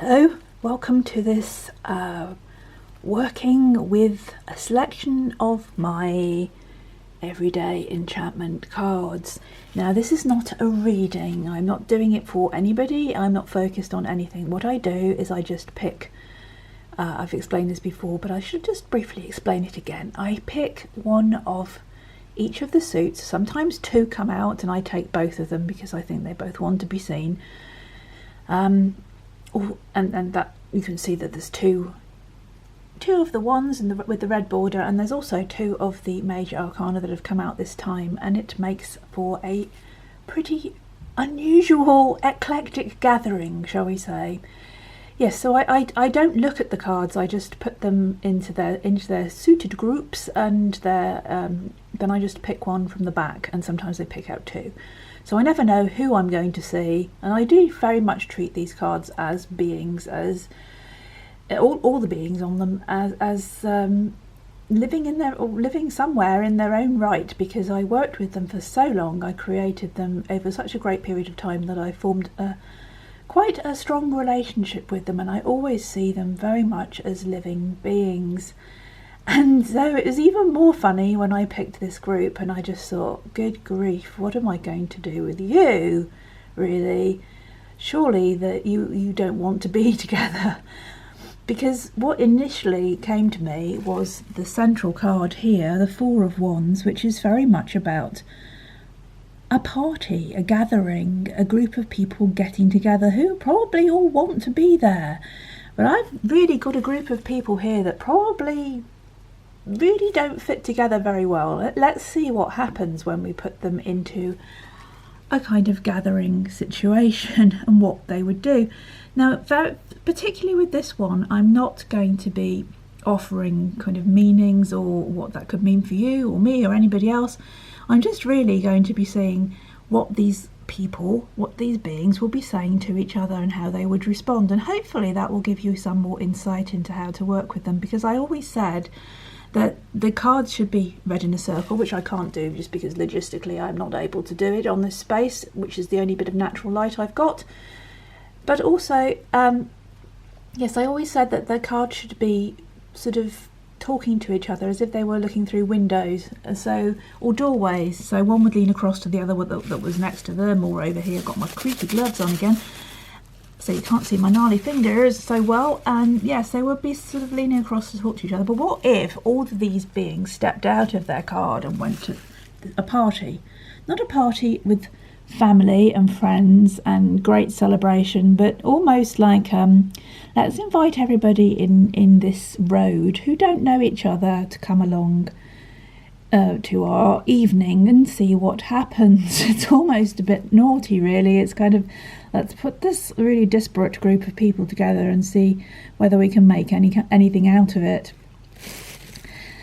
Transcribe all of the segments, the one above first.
Hello, welcome to this working with a selection of my Everyday Enchantment cards. Now this is not a reading, I'm not doing it for anybody, I'm not focused on anything. What I do is I just pick, I've explained this before but I should just briefly explain it again. I pick one of each of the suits, sometimes two come out and I take both of them because I think they both want to be seen. And that you can see that there's two of the ones with the red border, and there's also two of the major arcana that have come out this time, and it makes for a pretty unusual eclectic gathering, shall we say. Yes, so I don't look at the cards, I just put them into their suited groups, and then I just pick one from the back, and sometimes they pick out two. So I never know who I'm going to see, and I do very much treat these cards as beings, as all the beings on them as living somewhere in their own right, because I worked with them for so long. I created them over such a great period of time that I formed quite a strong relationship with them, and I always see them very much as living beings. And so it was even more funny when I picked this group and I just thought, good grief, what am I going to do with you, really? Surely that you don't want to be together. Because what initially came to me was the central card here, the Four of Wands, which is very much about a party, a gathering, a group of people getting together who probably all want to be there. But I've really got a group of people here that probably really don't fit together very well. Let's see what happens when we put them into a kind of gathering situation and what they would do. Now, particularly with this one, I'm not going to be offering kind of meanings or what that could mean for you or me or anybody else. I'm just really going to be seeing what these people, what these beings will be saying to each other and how they would respond, and hopefully that will give you some more insight into how to work with them, because I always said that the cards should be read in a circle, which I can't do just because logistically I'm not able to do it on this space, which is the only bit of natural light I've got. But also, yes, I always said that the cards should be sort of talking to each other as if they were looking through windows, or doorways. So one would lean across to the other that was next to them, or over here. I've got my creepy gloves on again, so you can't see my gnarly fingers so well, and yes, they would be sort of leaning across to talk to each other. But what if all of these beings stepped out of their card and went to a party? Not a party with family and friends and great celebration, but almost like let's invite everybody in this road who don't know each other to come along to our evening and see what happens. It's almost a bit naughty, really. It's kind of, let's put this really disparate group of people together and see whether we can make anything out of it.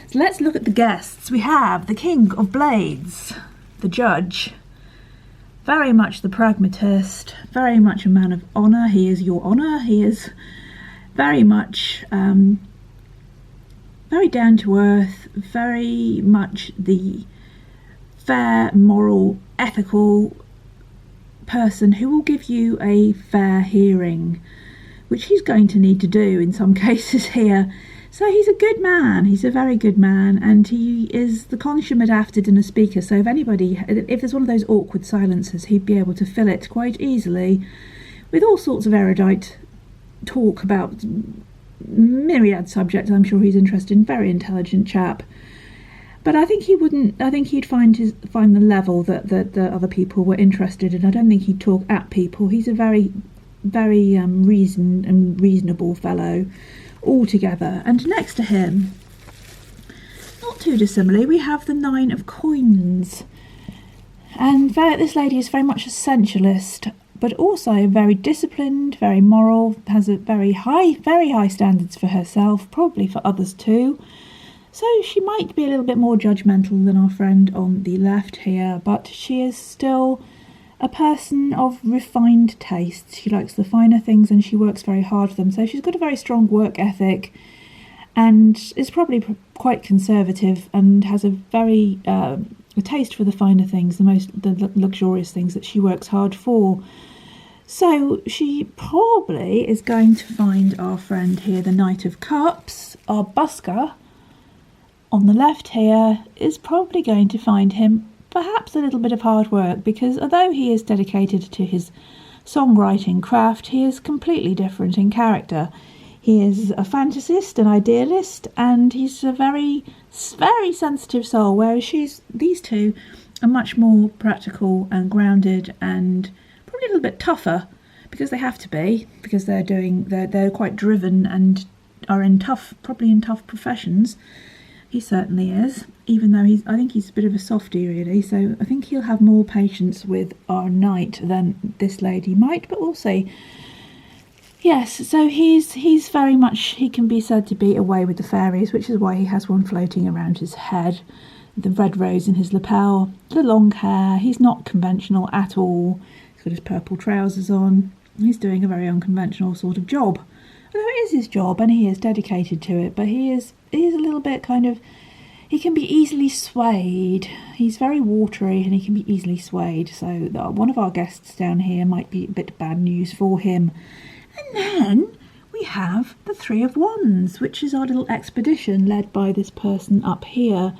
So let's look at the guests. We have the King of Blades, the Judge, very much the pragmatist, very much a man of honour. He is your honour. He is very much very down to earth, very much the fair, moral, ethical person who will give you a fair hearing, which he's going to need to do in some cases here. So he's a good man, he's a very good man, and he is the consummate after dinner speaker. So if there's one of those awkward silences, he'd be able to fill it quite easily with all sorts of erudite talk about myriad subjects. I'm sure he's interested in. Very intelligent chap, but I think he'd find the level that the other people were interested in. I don't think he'd talk at people. He's a very reasonable fellow altogether. And next to him, not too dissimilarly, we have the Nine of Coins, and this lady is very much a sensualist, but also very disciplined, very moral, has a very high standards for herself, probably for others too. So she might be a little bit more judgmental than our friend on the left here, but she is still a person of refined tastes. She likes the finer things and she works very hard for them. So she's got a very strong work ethic and is probably quite conservative and has a very a taste for the finer things, the luxurious things that she works hard for. So she probably is going to find our friend here, the Knight of Cups, our busker on the left here, is probably going to find him perhaps a little bit of hard work, because although he is dedicated to his songwriting craft, he is completely different in character. He is a fantasist, an idealist, and he's a very, very sensitive soul, whereas these two are much more practical and grounded and probably a little bit tougher, because they have to be, because they're quite driven and are probably in tough professions. He certainly is, even though I think he's a bit of a softie really, so I think he'll have more patience with our knight than this lady might, but also, yes, so he's very much, he can be said to be away with the fairies, which is why he has one floating around his head, the red rose in his lapel, the long hair. He's not conventional at all. He's got his purple trousers on. He's doing a very unconventional sort of job. Although it is his job and he is dedicated to it, but he is a little bit kind of, he can be easily swayed. He's very watery and he can be easily swayed. So one of our guests down here might be a bit bad news for him. And then we have the Three of Wands, which is our little expedition led by this person up here.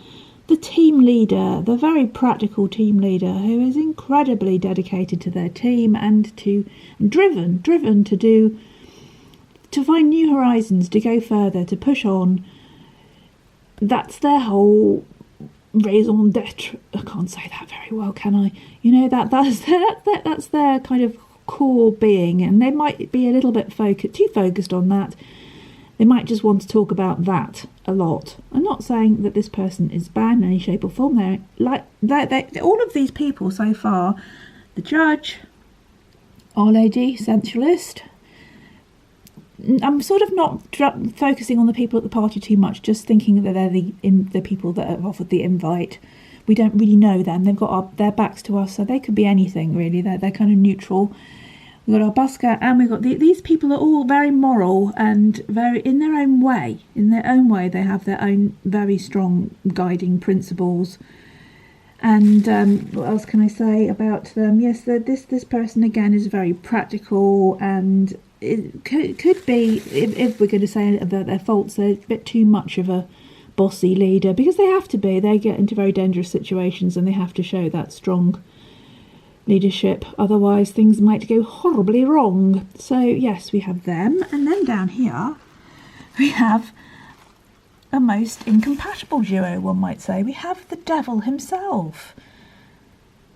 The team leader, the very practical team leader, who is incredibly dedicated to their team and driven to find new horizons, to go further, to push on. That's their whole raison d'etre. I can't say that very well, can I? You know, that's their kind of core being, and they might be a little bit too focused on that. They might just want to talk about that a lot. I'm not saying that this person is bad in any shape or form. They're all of these people so far, the judge, Our Lady, sensualist. I'm sort of not focusing on the people at the party too much, just thinking that they're the people that have offered the invite. We don't really know them. They've got their backs to us, so they could be anything really. They're kind of neutral. We've got our busker, and we've got these people are all very moral and very in their own way. In their own way, they have their own very strong guiding principles. And what else can I say about them? Yes, this person again is very practical, and it could be, if we're going to say about their faults, they're a bit too much of a bossy leader, because they have to be. They get into very dangerous situations and they have to show that strong leadership, otherwise things might go horribly wrong. So yes, we have them, and then down here we have a most incompatible duo, one might say. We have the devil himself.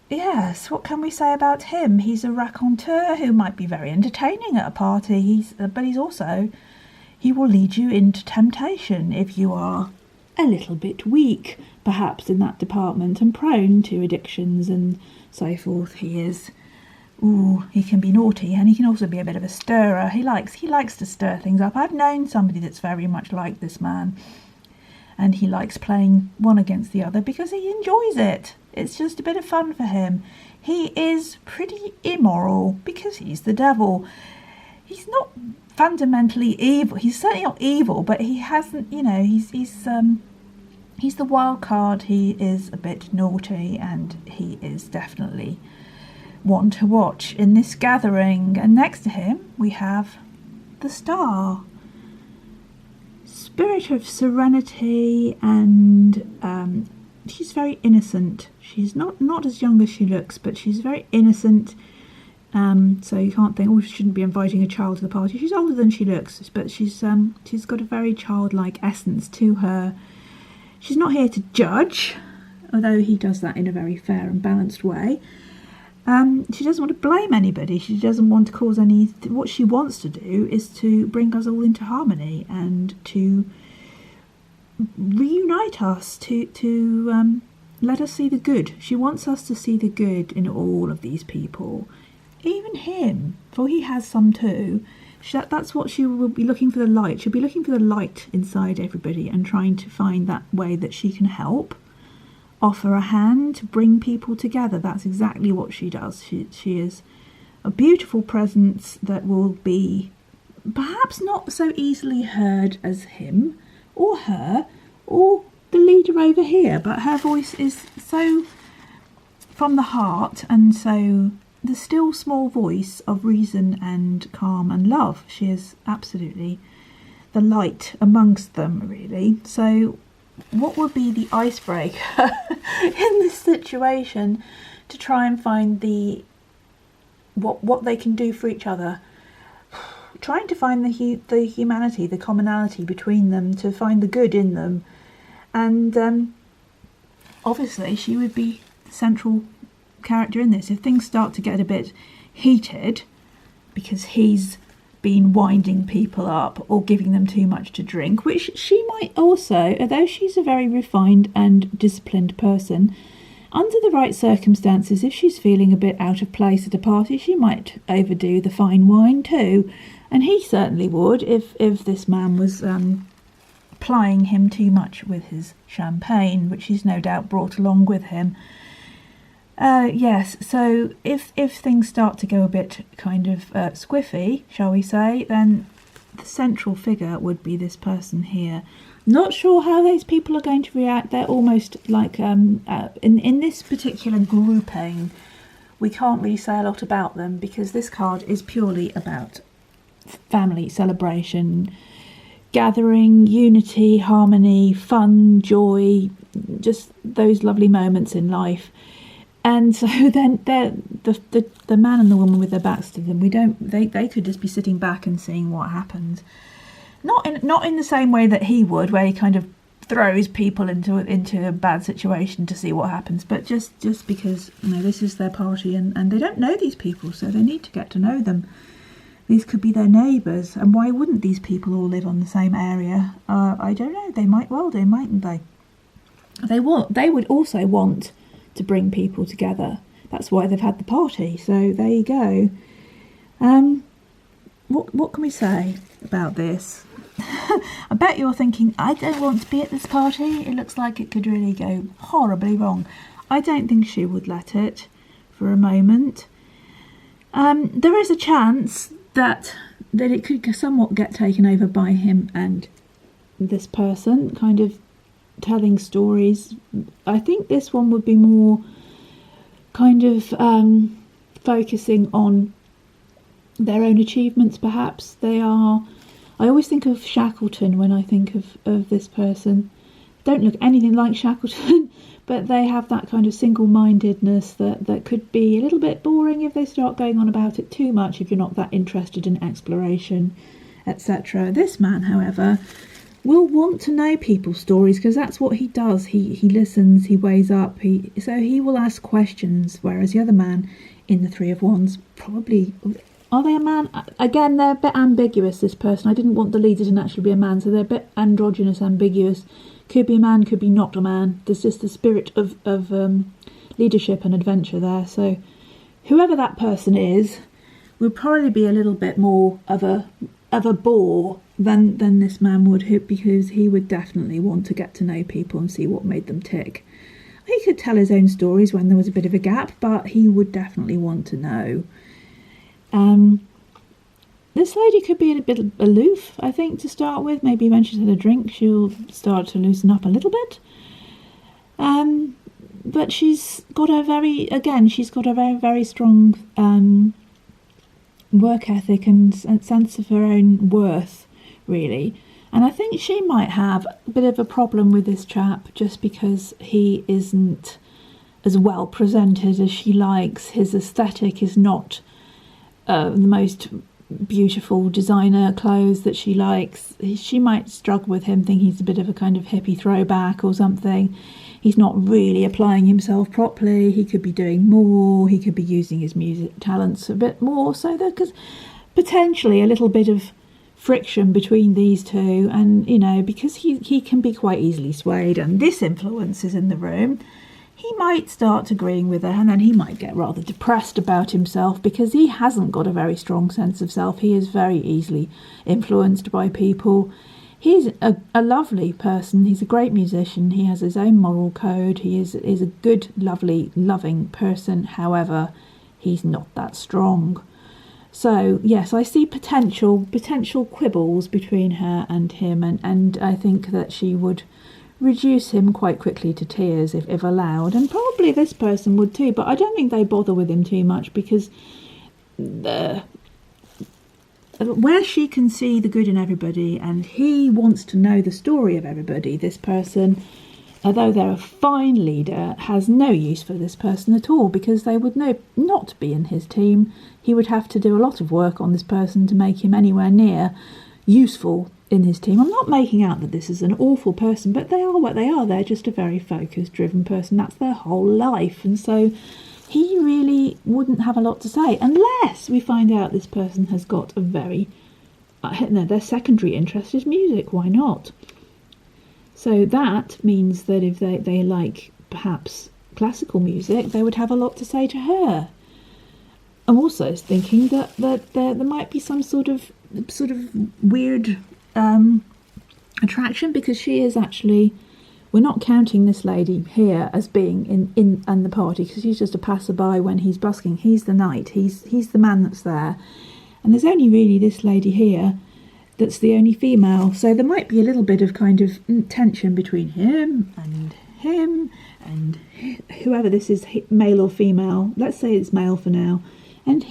Yes, what can we say about him? He's a raconteur who might be very entertaining at a party, but he will lead you into temptation if you are a little bit weak, perhaps, in that department, and prone to addictions and so forth. He can be naughty, and he can also be a bit of a stirrer. He likes to stir things up. I've known somebody that's very much like this man, and he likes playing one against the other because he enjoys it. It's just a bit of fun for him. He is pretty immoral because he's the devil. He's not fundamentally evil. He's certainly not evil, but he hasn't, he's the wild card. He is a bit naughty, and he is definitely one to watch in this gathering. And next to him we have the star, spirit of serenity, and she's very innocent. She's not as young as she looks, but she's very innocent. So you can't think, she shouldn't be inviting a child to the party. She's older than she looks, but she's got a very childlike essence to her. She's not here to judge, although he does that in a very fair and balanced way. She doesn't want to blame anybody. She doesn't want to cause any. What she wants to do is to bring us all into harmony and to reunite us, to let us see the good. She wants us to see the good in all of these people, even him, for he has some too. That's what she will be looking for, the light. She'll be looking for the light inside everybody and trying to find that way that she can help, offer a hand to bring people together. That's exactly what she does. She is a beautiful presence that will be perhaps not so easily heard as him or her or the leader over here, but her voice is so from the heart and so the still small voice of reason and calm and love. She is absolutely the light amongst them, really. So what would be the icebreaker in this situation to try and find what they can do for each other? Trying to find the humanity, the commonality between them, to find the good in them. And obviously she would be the central character in this. If things start to get a bit heated because he's been winding people up or giving them too much to drink, which she might also, although she's a very refined and disciplined person, under the right circumstances, if she's feeling a bit out of place at a party, she might overdo the fine wine too. And he certainly would if this man was plying him too much with his champagne, which he's no doubt brought along with him. Yes, so if things start to go a bit kind of squiffy, shall we say, then the central figure would be this person here. Not sure how these people are going to react. They're almost like, in this particular grouping, we can't really say a lot about them because this card is purely about family celebration, gathering, unity, harmony, fun, joy, just those lovely moments in life. And so then the man and the woman with their backs to them, they could just be sitting back and seeing what happens. Not in the same way that he would, where he kind of throws people into a bad situation to see what happens, but just because this is their party and they don't know these people, so they need to get to know them. These could be their neighbours, and why wouldn't these people all live on the same area? I don't know. They might well do, mightn't they? They would also want to bring people together. That's why they've had the party. So there you go. What can we say about this? I bet you're thinking, I don't want to be at this party. It looks like it could really go horribly wrong. I don't think she would let it for a moment. There is a chance that it could somewhat get taken over by him and this person, kind of telling stories. I think this one would be more kind of focusing on their own achievements, perhaps. I always think of Shackleton when I think of this person. Don't look anything like Shackleton, but they have that kind of single-mindedness that could be a little bit boring if they start going on about it too much, if you're not that interested in exploration, etc. This man, however, will want to know people's stories because that's what he does. He listens, he weighs up, so he will ask questions, whereas the other man in the Three of Wands probably... Are they a man? Again, they're a bit ambiguous, this person. I didn't want the leader to naturally be a man, so they're a bit androgynous, ambiguous. Could be a man, could be not a man. There's just the spirit of leadership and adventure there. So whoever that person is will probably be a little bit more of a bore than this man would, because he would definitely want to get to know people and see what made them tick. He could tell his own stories when there was a bit of a gap, but he would definitely want to know. This lady could be a bit aloof, I think, to start with. Maybe when she's had a drink, she'll start to loosen up a little bit. But she's got a very, very strong work ethic and sense of her own worth, really. And I think she might have a bit of a problem with this chap just because he isn't as well presented as she likes. His aesthetic is not the most beautiful designer clothes that she likes. She might struggle with him, thinking he's a bit of a kind of hippie throwback or something. He's not really applying himself properly. He could be doing more. He could be using his music talents a bit more. So there's potentially a little bit of friction between these two. And, because he can be quite easily swayed, and this influence is in the room, he might start agreeing with her, and then he might get rather depressed about himself because he hasn't got a very strong sense of self. He is very easily influenced by people. He's a lovely person. He's a great musician. He has his own moral code. He is a good, lovely, loving person. However, he's not that strong. So, yes, I see potential quibbles between her and him, and I think that she would reduce him quite quickly to tears if allowed, and probably this person would too, but I don't think they bother with him too much, because where she can see the good in everybody and he wants to know the story of everybody, this person, although they're a fine leader, has no use for this person at all, because they would not be in his team. He would have to do a lot of work on this person to make him anywhere near useful in his team. I'm not making out that this is an awful person, but they are what they are. They're just a very focused, driven person. That's their whole life. And so he really wouldn't have a lot to say, unless we find out this person has got a very... their secondary interest is music. Why not? So that means that if they like, perhaps, classical music, they would have a lot to say to her. I'm also thinking that there might be some sort of weird attraction, because she is actually... We're not counting this lady here as being in the party, because she's just a passerby when he's busking. He's the knight. He's the man that's there. And there's only really this lady here that's the only female. So there might be a little bit of kind of tension between him and whoever this is, male or female. Let's say it's male for now. And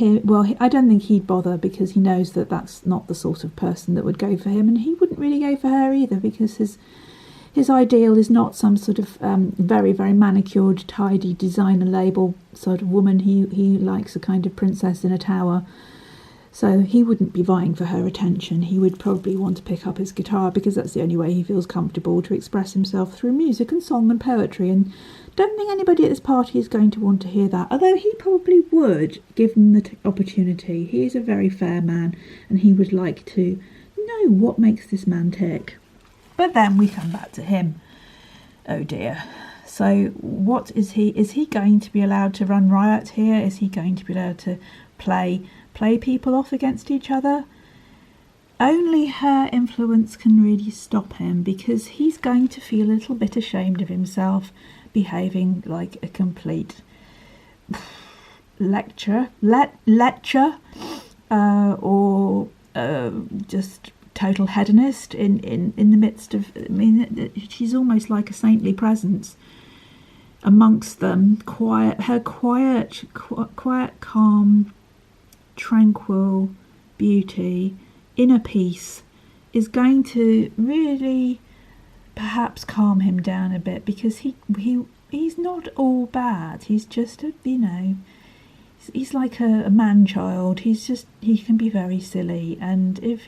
I don't think he'd bother, because he knows that that's not the sort of person that would go for him, and he wouldn't really go for her either, because his ideal is not some sort of very, very manicured, tidy designer label sort of woman. He likes a kind of princess in a tower. So he wouldn't be vying for her attention. He would probably want to pick up his guitar, because that's the only way he feels comfortable to express himself, through music and song and poetry. And don't think anybody at this party is going to want to hear that, although he probably would, given the opportunity. He is a very fair man, and he would like to know what makes this man tick. But then we come back to him. Oh dear. So what is he? Is he going to be allowed to run riot here? Is he going to be allowed to play people off against each other? Only her influence can really stop him, because he's going to feel a little bit ashamed of himself, behaving like a complete or just total hedonist in the midst of... I mean, she's almost like a saintly presence amongst them. Quiet, calm, tranquil beauty, inner peace is going to really perhaps calm him down a bit, because he's not all bad. He's just he's like a man-child. He can be very silly, and if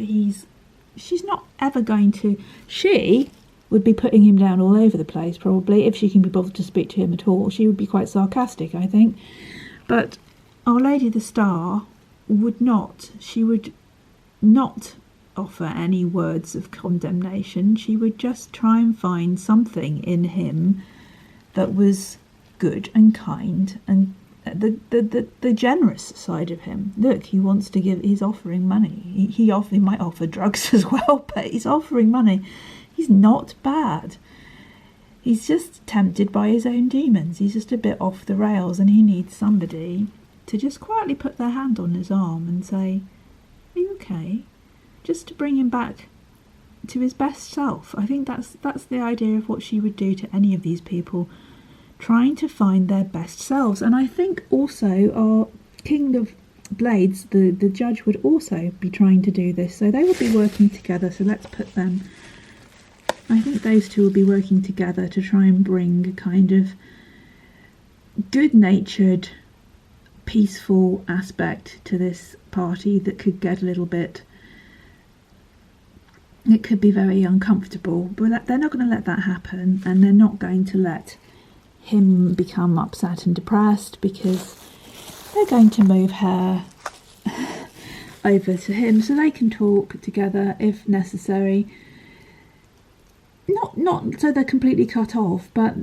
she's not ever going to... She would be putting him down all over the place, probably, if she can be bothered to speak to him at all. She would be quite sarcastic, I think. But Our Lady the Star would not offer any words of condemnation. She would just try and find something in him that was good and kind, and the generous side of him. Look, he wants to give... He's offering money. He might offer drugs as well, but he's offering money. He's not bad. He's just tempted by his own demons. He's just a bit off the rails, and he needs somebody to just quietly put their hand on his arm and say, "Are you okay?" Just to bring him back to his best self. I think that's the idea of what she would do to any of these people, trying to find their best selves. And I think also our King of Blades, the judge, would also be trying to do this. So they would be working together. So let's put them... I think those two will be working together to try and bring a kind of good-natured, peaceful aspect to this party that could get a little bit... It could be very uncomfortable, but they're not going to let that happen, and they're not going to let him become upset and depressed, because they're going to move her over to him so they can talk together if necessary. Not so they're completely cut off, but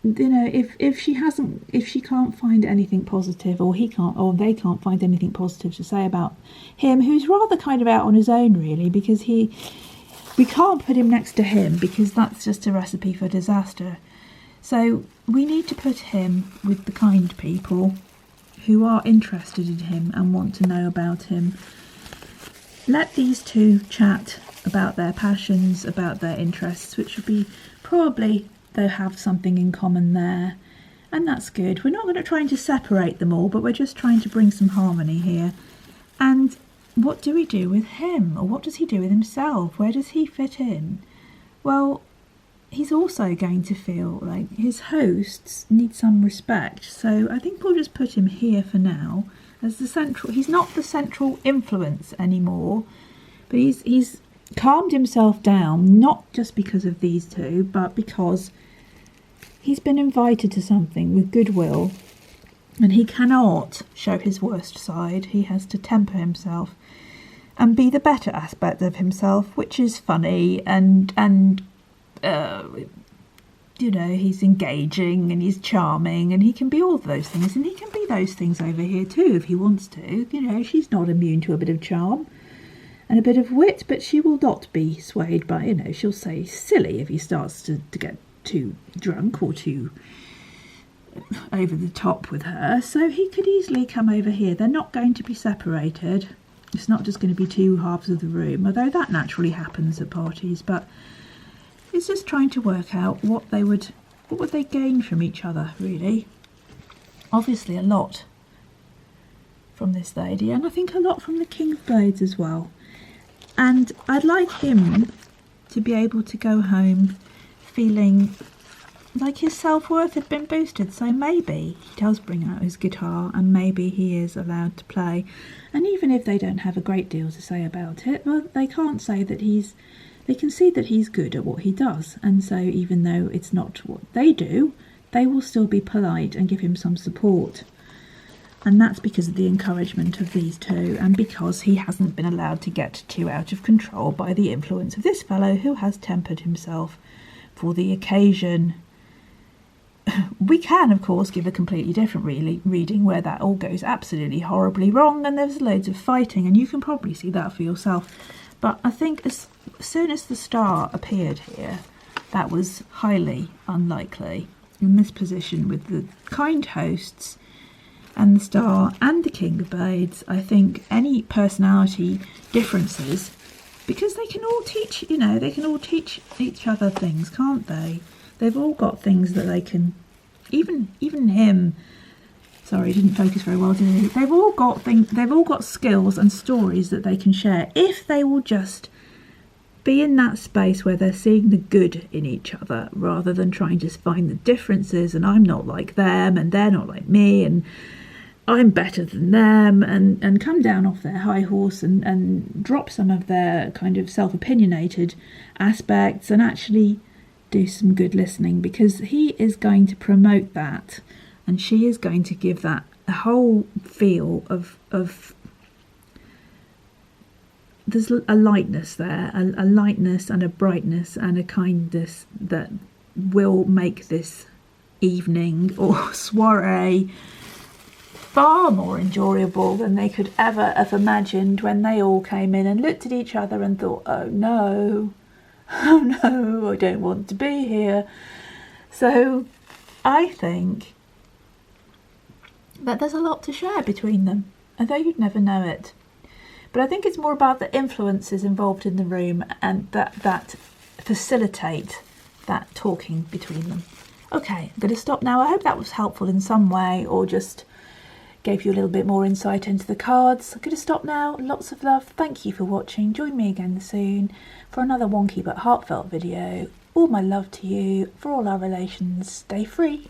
if she can't find anything positive, or they can't find anything positive to say about him, who's rather kind of out on his own really, because we can't put him next to him, because that's just a recipe for disaster. So we need to put him with the kind people who are interested in him and want to know about him. Let these two chat about their passions, about their interests, which would be probably they have something in common there, and that's good. We're not going to try to separate them all, but we're just trying to bring some harmony here. And what do we do with him, or what does he do with himself? Where does he fit in? Well, he's also going to feel like his hosts need some respect, so I think we'll just put him here for now as the central. He's not the central influence anymore, but he's calmed himself down, not just because of these two, but because he's been invited to something with goodwill, and he cannot show his worst side. He has to temper himself and be the better aspect of himself, which is funny and you know, he's engaging and he's charming, and he can be all of those things, and he can be those things over here too if he wants to. You know, she's not immune to a bit of charm and a bit of wit, but she will not be swayed by, you know, she'll say silly if he starts to get too drunk or too over the top with her. So he could easily come over here. They're not going to be separated. It's not just going to be two halves of the room, although that naturally happens at parties, but it's just trying to work out what would they gain from each other, really. Obviously a lot from this lady, and I think a lot from the King of Blades as well. And I'd like him to be able to go home feeling like his self-worth had been boosted. So maybe he does bring out his guitar, and maybe he is allowed to play. And even if they don't have a great deal to say about it, well, they can't say that they can see that he's good at what he does. And so even though it's not what they do, they will still be polite and give him some support. And that's because of the encouragement of these two, and because he hasn't been allowed to get too out of control by the influence of this fellow who has tempered himself for the occasion. We can, of course, give a completely different reading where that all goes absolutely horribly wrong and there's loads of fighting, and you can probably see that for yourself. But I think as soon as the star appeared here, that was highly unlikely. In this position with the kind hosts and the star and the King of Blades, I think any personality differences, because they can all teach, you know, they can all teach each other things, can't they? They've all got things that they can, even him, sorry, didn't focus very well, did he? They've all got skills and stories that they can share if they will just be in that space where they're seeing the good in each other rather than trying to find the differences, and I'm not like them and they're not like me and I'm better than them, and come down off their high horse and drop some of their kind of self-opinionated aspects and actually do some good listening, because he is going to promote that and she is going to give that a whole feel of there's a lightness there, a lightness and a brightness and a kindness that will make this evening or soiree far more enjoyable than they could ever have imagined when they all came in and looked at each other and thought, oh no, I don't want to be here. So I think that there's a lot to share between them, although you'd never know it. But I think it's more about the influences involved in the room and that facilitate that talking between them. Okay, I'm going to stop now. I hope that was helpful in some way, or just gave you a little bit more insight into the cards. I'm going to stop now. Lots of love. Thank you for watching. Join me again soon for another wonky but heartfelt video. All my love to you. For all our relations, stay free.